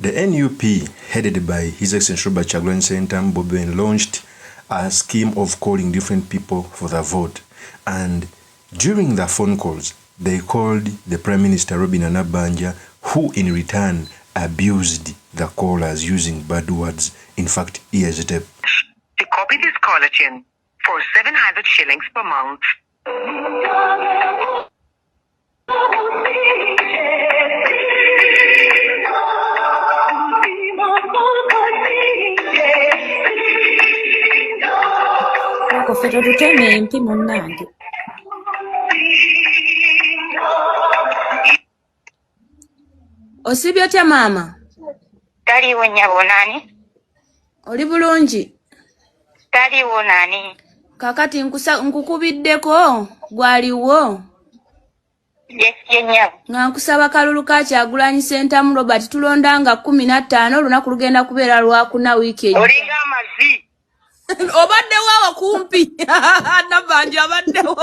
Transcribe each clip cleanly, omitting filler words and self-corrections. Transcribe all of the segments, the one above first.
The NUP, headed by His Excellency Robert Kyagulanyi Ssentamu Bobi Wine, launched a scheme of calling different people for the vote. And during the phone calls, they called the Prime Minister Robina NABBANJA, who in return abused the callers using bad words. In fact, here's a tape. To copy this caller tune for 700 shillings per month. Osibyote mama? Taliwo nnyabo nani? Oli bulungi? Taliwo nani? Kakati nkukubiddeko gwaliwo? Yes, ye nnyabo. Nga nkusaba kalulu ka Kyagulanyi Ssentamu Robert tulondanga 15 olunaku lugenda kubeera lwakuna wiiki eyo. Olinga amazi. Obaddewo awo kumpi. NABBANJA abaddewo.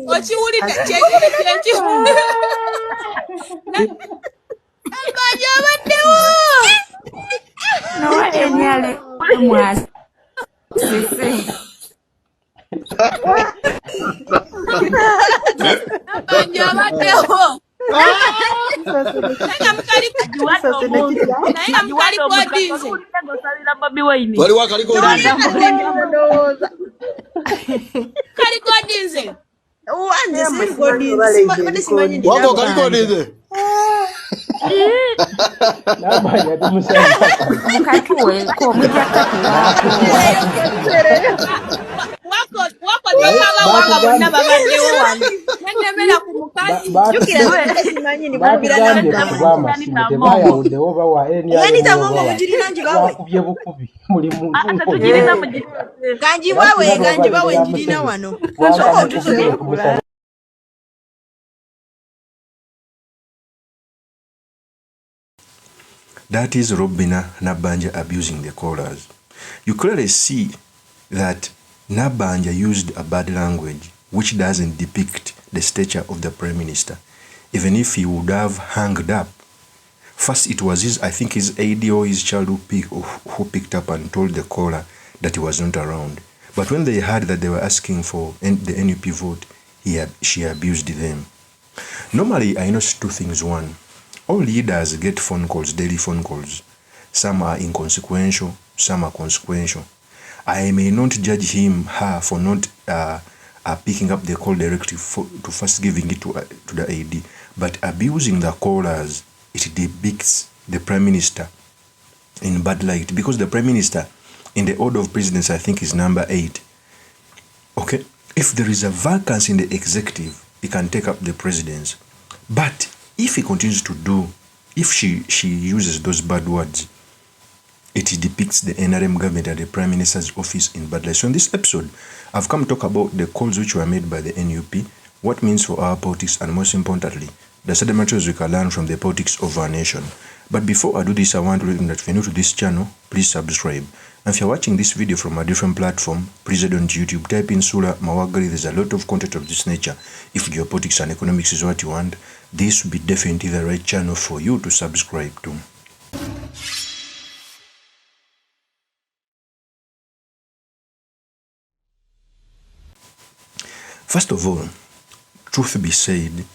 Okiwulidde kyeki. NABBANJA abaddewo. No, enyale mwasi. Sisi. NABBANJA abaddewo. Wali wakaliko Kalikodinze. wako kaliko ndize. NABBANJA tumusema. Mukatuwe ko mujaka Wako jokaba waka bonna babaddewo wano. Nengemera ku mukazi. simanyi ni babira n'abama tebaya udde oba wa yani tamongo mujirina njibawe kubye bukubi muli muntu atujirina ganjibawe njirina wano soko tusobe That is Robina NABBANJA abusing the callers. You clearly see that NABBANJA used a bad language which doesn't depict the stature of the Prime Minister. Even if he would have hanged up, first it was his AD or his child who picked up and told the caller that he was not around. But when they heard that they were asking for the NUP vote, she abused them. Normally, I notice two things. One, all leaders get phone calls, daily phone calls. Some are inconsequential, some are consequential. I may not judge her for not picking up the call directly to first giving it to the AD. But abusing the callers, it depicts the Prime Minister in bad light. Because the Prime Minister, in the order of precedence, I think is number 8. Okay? If there is a vacancy in the executive, he can take up the presidency. But if he continues to do, if she uses those bad words, it depicts the NRM government and the Prime Minister's office in bad light. So in this episode, I've come to talk about the calls which were made by the NUP, what it means for our politics, and most importantly, the sedimentaries we can learn from the politics of our nation. But before I do this, I want to let you know that if you're new to this channel, please subscribe. And if you're watching this video from a different platform, please head on to YouTube, type in Sula Mawagali. There's a lot of content of this nature. If geopolitics and economics is what you want, this will be definitely the right channel for you to subscribe to. First of all, truth be said,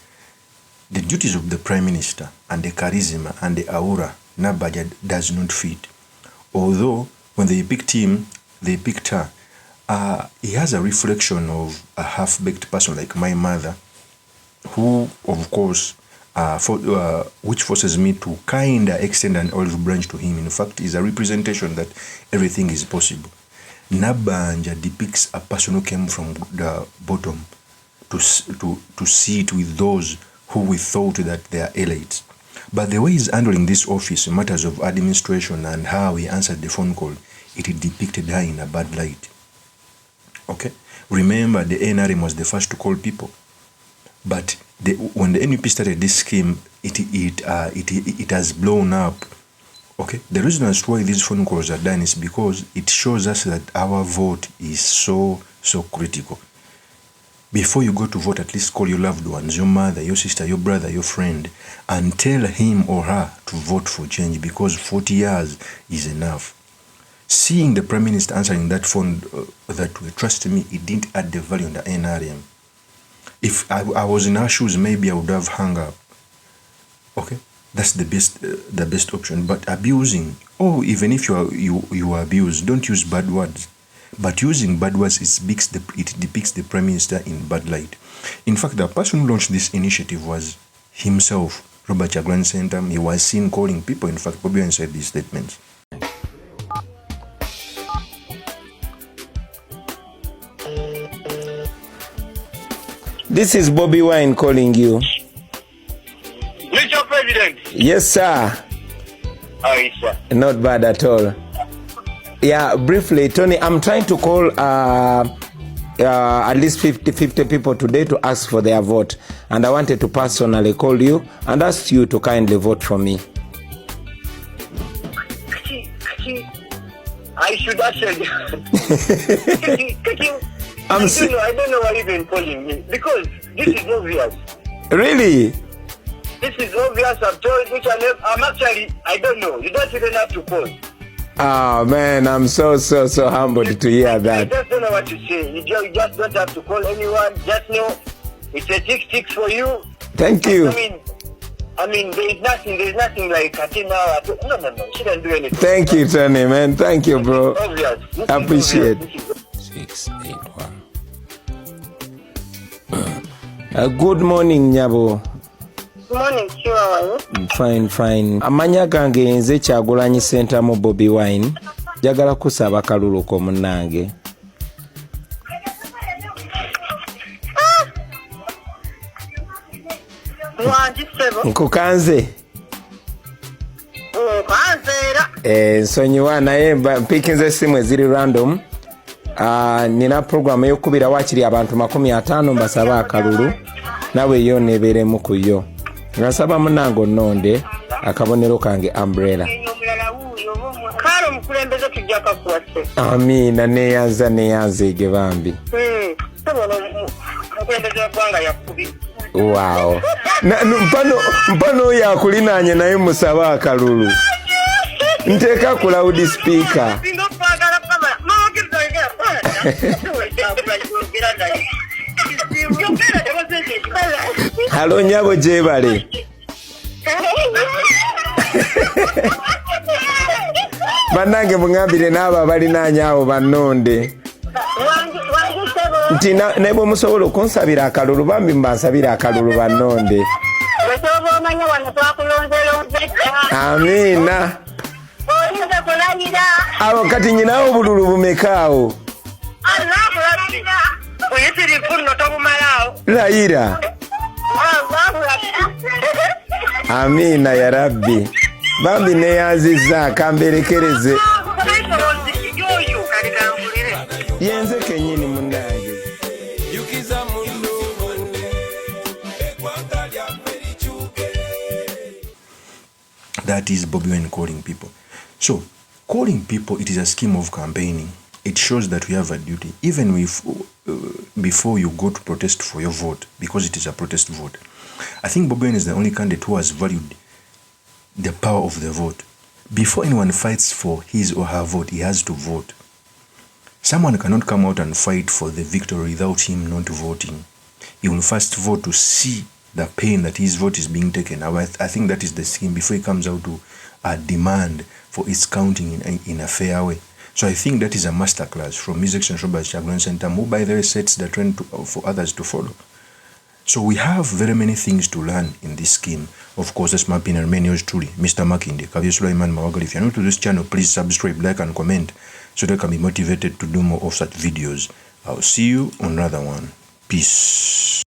the duties of the Prime Minister and the charisma and the aura NABBANJA does not fit. Although when they picked him, they picked her. He has a reflection of a half-baked person like my mother, who, of course, which forces me to kind of extend an olive branch to him. In fact, is a representation that everything is possible. NABBANJA depicts a person who came from the bottom to sit with those who we thought that they are elites. But the way he's handling this office, matters of administration, and how he answered the phone call, it depicted her in a bad light. Okay? Remember, the NRM was the first to call people. But when the NUP started this scheme, it has blown up. Okay? The reason as to why these phone calls are done is because it shows us that our vote is so critical. Before you go to vote, at least call your loved ones, your mother, your sister, your brother, your friend, and tell him or her to vote for change, because 40 years is enough. Seeing the Prime Minister answering that phone that way, trust me, it didn't add the value in the NRM. If I was in her shoes, maybe I would have hung up. Okay, that's the best option. But abusing, even if you are abused, don't use bad words. But using bad words, it depicts the Prime Minister in bad light. In fact, the person who launched this initiative was himself, Robert Chagulanyi Sentamu. He was seen calling people. In fact, Bobi Wine said these statements. This is Bobi Wine calling you. Mr. President. Yes, sir. How is sir? Not bad at all. Yeah, briefly, Tony, I'm trying to call at least 50 people today to ask for their vote. And I wanted to personally call you and ask you to kindly vote for me. I should actually. I don't know why you've been calling me. Because this is obvious. Really? This is obvious. I've told which I'm actually, I don't know. You don't even have to call. Oh man, I'm so humbled to hear that. I just don't know what to say. You just don't have to call anyone. Just know it's a tick for you. Thank you. I mean, there's nothing like Katina. No. She didn't do anything. Thank you, Tony, man. Thank you, bro. Obvious. I appreciate it. 681. Good morning, Nyabo. Morning, sure. Fine. Amanya gange nze Kyagulanyi Sentamu Bobi Wine. Jagala kusaba kalulu ko munange. Nkukanze. Nsonyiwa naye mpikinze simu eziri random. Nina program eyokubira wakiri abantu 50 mbasaba akalulu. Nawe yo neberemu kuyo. Ngasaba munango nonde akabonero kange umbrella. Karo mukulembeze tujjaka kuwase. Amina neyanze gebambi. Mukulembeze kwanga yakubi. Wow. Mpano yakulinanye naye musaba akalulu. Nteka ku loud speaker. Halo Nyabo Jebale. Banange mungambire naba bali nanyawo banonde. Ntina nebo musobola okunsabira akalulu bambi mbansabira akalulu banonde. Amina. Awo kati nyinawo bululu bumekaawo. Laira. Amina ya Rabbi. Bambi neyanziza kamberekereze. Yenze kenyini munange. That is Bobi Wine calling people. So, calling people, it is a scheme of campaigning. It shows that we have a duty, even if before you go to protest for your vote, because it is a protest vote. I think Bobi Wine is the only candidate who has valued the power of the vote. Before anyone fights for his or her vote, he has to vote. Someone cannot come out and fight for the victory without him not voting. He will first vote to see the pain that his vote is being taken. I think that is the scheme before he comes out to demand for its counting in a fair way. So I think that is a masterclass from His Excellency Robert Chagulanyi Sentamu, who by the way sets the trend for others to follow. So we have very many things to learn in this scheme. Of course, that's my opinion. Remain yours truly, Mr. Makinde, Kavya Sulaiman Mawagali. If you're new to this channel, please subscribe, like, and comment so that I can be motivated to do more of such videos. I'll see you on another one. Peace.